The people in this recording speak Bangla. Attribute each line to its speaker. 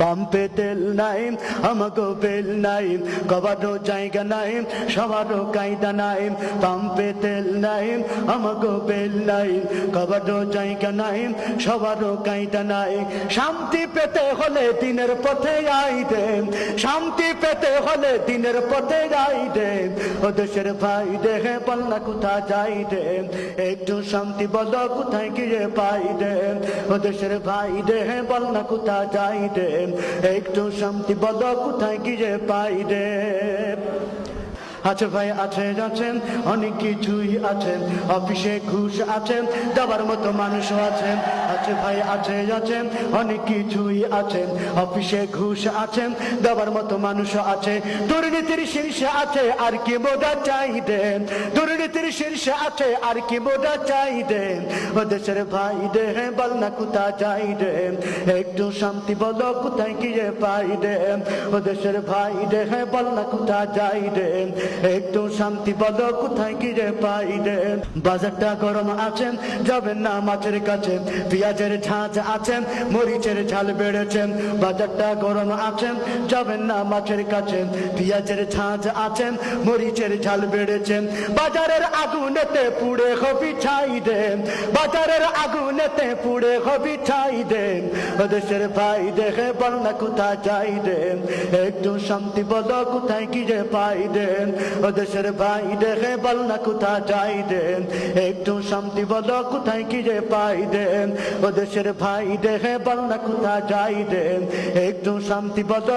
Speaker 1: পাম্পে তেল নাই আমাগো বেল নাই, কবারও জায়গা নাই সবারও কায়দা নাই। পাম্পে তেল নাই আমাগো বেল নাই, কবারও জায়গা নাই সবারও কায়দা নাই। শান্তি পেতে হলে দিনের পথে আইতে, শান্তি পেতে হলে দিনের পথে আইতে। ও দেশের ভাই দেখে বল না কোথা যাই রে, একটু শান্তি বল কোথায় গিয়ে পাই রে। ও দেশের ভাই দেখে বল না কোথা যাই রে, একটু শান্তি বল কোথায় গিয়ে পাই রে। আছে ভাই আছে আছেন অনেক কিছুই আছে, অফিসে ঘুষ আছে দেওয়ার মতো মানুষও আছেন। আছে ভাই আছে আছেন অনেক কিছুই আছে, অফিসে ঘুষ আছে দেওয়ার মতো মানুষও আছে। দুর্নীতির শীর্ষে আছে আর কি বোঝা চাই দেন, দুর্নীতির শীর্ষে আছে আর কি বোঝা চাই দেন। ও দেশের ভাই দেহে বল না কোথা যাই রে, একটু শান্তি বলো কোথায় গিয়ে পাই রে। ও দেশের ভাই দেহে বল না কোথা যাই রে, একটু শান্তি বলো কোথায় গিয়ে পাই রে। বাজারটা গরম আছে যাবেন না মাছের কাছে, পেঁয়াজের ঝাঁঝ আছে মরিচের ঝাল বেড়েছে। বাজারটা গরম আছে যাবেন না মাছের কাছে, পেঁয়াজের ঝাঁঝ আছে মরিচের ঝাল বেড়েছে। বাজারের আগুনেতে পুড়ে হবি ছাই দেন, বাজারের আগুনেতে পুড়ে হবি ছাই দেন। ও দেশের ভাই দেখে বল না কোথা যাই দেন, একটু শান্তি বলো কোথায় গিয়ে পাই দেন। ও দেশের ভাই দেখে বল না কোথা যাই দেন, একটু শান্তি বলো কোথায় গিয়ে পাই দেন। ও দেশের ভাই দেখে বল না কোথা যাই দেন, একটু শান্তি বলো।